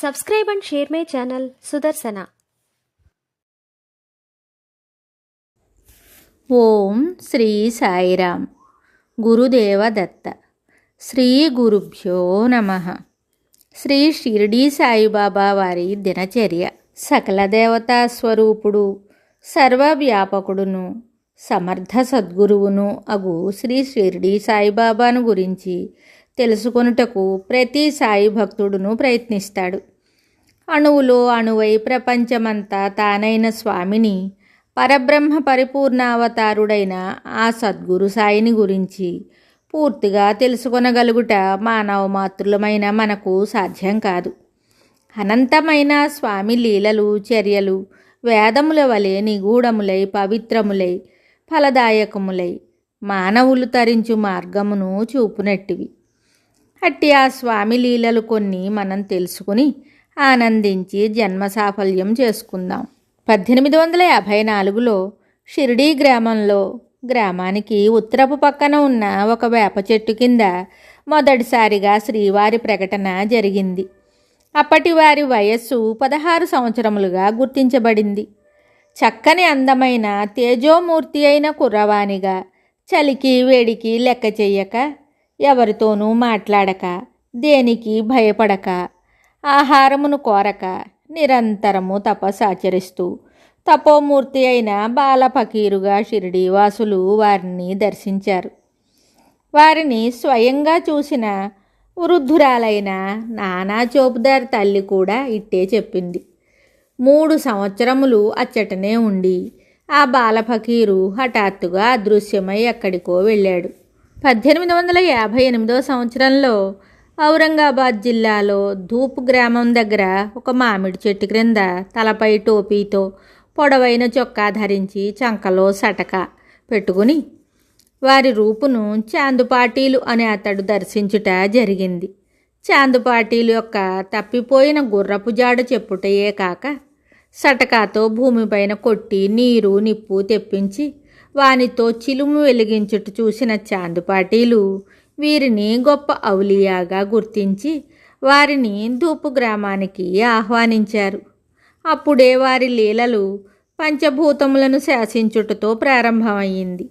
Subscribe and share my channel Sudarsana. ఓం శ్రీ సాయిరామ్. గురుదేవ దత్త. శ్రీ గురుభ్యో నమః. శ్రీ షిరిడీ సాయిబాబా వారి దినచర్య. సకల దేవతా స్వరూపుడు, సర్వవ్యాపకుడును, సమర్థ సద్గురువును అగు శ్రీ షిరిడీ సాయిబాబాను గురించి తెలుసుకొనుటకు ప్రతి సాయి భక్తుడును ప్రయత్నిస్తాడు. అణువులో అణువై ప్రపంచమంతా తానైన స్వామిని, పరబ్రహ్మ పరిపూర్ణావతారుడైన ఆ సద్గురు సాయిని గురించి పూర్తిగా తెలుసుకొనగలుగుట మానవ మాతృలమైన మనకు సాధ్యం కాదు. అనంతమైన స్వామి లీలలు, చర్యలు వేదముల వలె నిగూఢములై, పవిత్రములై, ఫలదాయకములై మానవులు తరించు మార్గమును చూపునట్టివి. అట్టి ఆ స్వామి లీలలు కొన్ని మనం తెలుసుకుని ఆనందించి జన్మ సాఫల్యం చేసుకుందాం. 1854లో షిరిడీ గ్రామానికి ఉత్తరపు పక్కన ఉన్న ఒక వేప చెట్టు కింద మొదటిసారిగా శ్రీవారి ప్రకటన జరిగింది. అప్పటి వారి వయస్సు 16 సంవత్సరములుగా గుర్తించబడింది. చక్కని అందమైన తేజోమూర్తి అయిన కుర్రవానిగా, చలికి వేడికి లెక్క చెయ్యక, ఎవరితోనూ మాట్లాడక, దేనికి భయపడక, ఆహారమును కోరక, నిరంతరము తపస్సాచరిస్తూ తపోమూర్తి అయిన బాలఫకీరుగా షిరిడీవాసులు వారిని దర్శించారు. వారిని స్వయంగా చూసిన వృద్ధురాలైన నానా చౌపుదార్ తల్లి కూడా ఇట్టే చెప్పింది. 3 సంవత్సరములు అచ్చటనే ఉండి ఆ బాలఫకీరు హఠాత్తుగా అదృశ్యమై ఎక్కడికో వెళ్ళాడు. 1858 సంవత్సరంలో ఔరంగాబాద్ జిల్లాలో ధూప్ గ్రామం దగ్గర ఒక మామిడి చెట్టు క్రింద తలపై టోపీతో పొడవైన చొక్కా ధరించి చంకలో సటక పెట్టుకుని వారి రూపును చాందుపాటీలు అనే అతడు దర్శించుట జరిగింది. చాందుపాటీలు యొక్క తప్పిపోయిన గుర్రపు జాడ చెప్పుటయే కాక సటకాతో భూమిపైన కొట్టి నీరు నిప్పు తెప్పించి వానితో చిలుము వెలిగించుట చూసిన చాందుపాటీలు వీరిని గొప్ప ఔలియాగా గుర్తించి వారిని ధూపు గ్రామానికి ఆహ్వానించారు. అప్పుడే వారి లీలలు పంచభూతములను శాసించుటతో ప్రారంభమయ్యింది.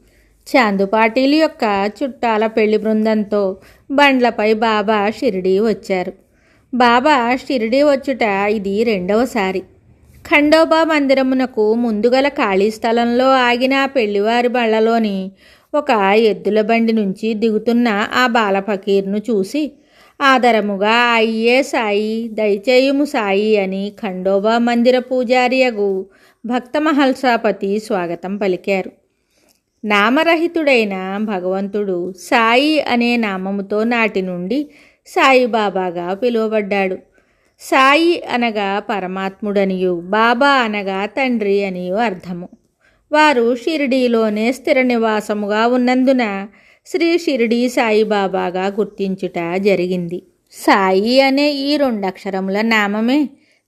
చాందుపాటీలు యొక్క చుట్టాల పెళ్లి బృందంతో బండ్లపై బాబా షిరిడీ వచ్చారు. బాబా షిరిడీ వచ్చుట ఇది 2వసారి. ఖండోబా మందిరమునకు ముందుగల ఖాళీ స్థలంలో ఆగిన ఆ పెళ్లివారి బళ్లలోని ఒక ఎద్దుల బండి నుంచి దిగుతున్న ఆ బాలఫకీర్ను చూసి ఆదరముగా అయ్యే సాయి, దయచేయుము సాయి అని ఖండోబా మందిర పూజారియగు భక్త మహల్సాపతి స్వాగతం పలికారు. నామరహితుడైన భగవంతుడు సాయి అనే నామముతో నాటి నుండి సాయిబాబాగా పిలువబడ్డాడు. సాయి అనగా పరమాత్ముడనియు, బాబా అనగా తండ్రి అనియు అర్థము. వారు షిరిడీలోనే స్థిర నివాసముగా ఉన్నందున శ్రీ షిరిడీ సాయిబాబాగా గుర్తించుట జరిగింది. సాయి అనే ఈ 2 అక్షరముల నామమే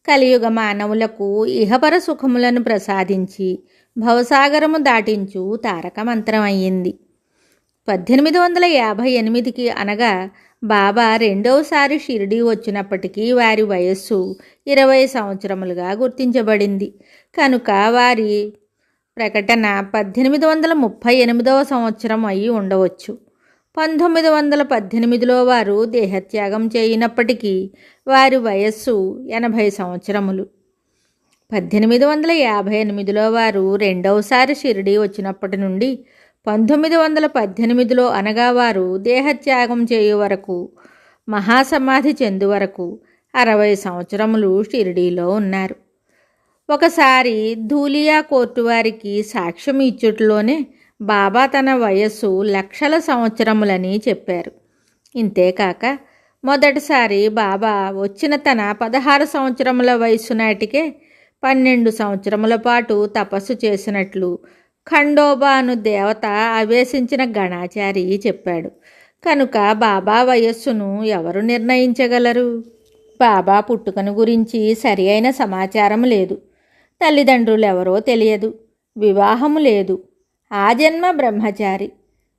కలియుగ మానవులకు ఇహపర సుఖములను ప్రసాదించి భవసాగరము దాటించు తారక మంత్రం అయ్యింది. 1858కి అనగా బాబా 2వసారి షిరిడీ వచ్చినప్పటికీ వారి వయస్సు 20 సంవత్సరములుగా గుర్తించబడింది. కనుక వారి ప్రకటన 1838 సంవత్సరం అయి ఉండవచ్చు. 1918లో వారు దేహత్యాగం చేయనప్పటికీ వారి వయస్సు 80 సంవత్సరములు. 1858లో వారు 2వసారి షిరిడీ వచ్చినప్పటి నుండి 1918లో అనగా వారు దేహత్యాగం చేయు వరకు, మహాసమాధి చెందు వరకు 60 సంవత్సరములు షిరిడీలో ఉన్నారు. ఒకసారి ధూలియా కోర్టు వారికి సాక్ష్యం ఇచ్చుటలోనే బాబా తన వయస్సు లక్షల సంవత్సరములని చెప్పారు. ఇంతేకాక మొదటిసారి బాబా వచ్చిన తన 16 సంవత్సరముల వయస్సు నాటికే 12 సంవత్సరముల పాటు తపస్సు చేసినట్లు ఖండోబాను దేవత ఆవేశించిన గణాచారి చెప్పాడు. కనుక బాబా వయస్సును ఎవరు నిర్ణయించగలరు? బాబా పుట్టుకను గురించి సరి అయిన సమాచారం లేదు. తల్లిదండ్రులు ఎవరో తెలియదు. వివాహము లేదు. ఆ జన్మ బ్రహ్మచారి.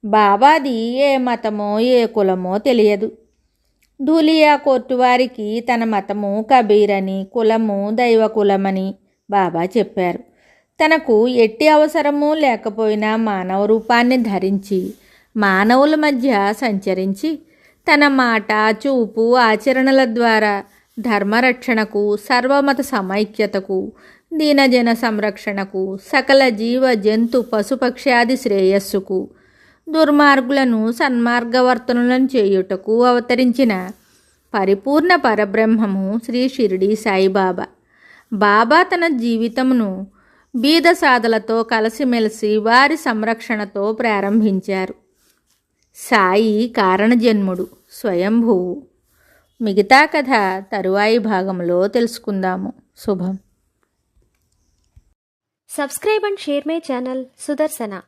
బాబాది ఏ మతమో ఏ కులమో తెలియదు. ధూలియా కోర్టు వారికి తన మతము కబీర్ అని, కులము దైవ కులమని బాబా చెప్పారు. తనకు ఎట్టి అవసరము లేకపోయినా మానవ రూపాన్ని ధరించి మానవుల మధ్య సంచరించి తన మాట, చూపు, ఆచరణల ద్వారా ధర్మరక్షణకు, సర్వమత సమైక్యతకు, దీనజన సంరక్షణకు, సకల జీవ జంతు పశుపక్ష్యాది శ్రేయస్సుకు, దుర్మార్గులను సన్మార్గవర్తనులను చేయుటకు అవతరించిన పరిపూర్ణ పరబ్రహ్మము శ్రీ షిరిడి సాయిబాబా. బాబా తన జీవితమును బీద సాధలతో కలిసిమెలిసి వారి సంరక్షణతో ప్రారంభించారు. సాయి కారణజన్ముడు, స్వయంభువు. మిగతా కథ తరువాయి భాగంలో తెలుసుకుందాము. శుభం. Subscribe and share my channel Sudarsana.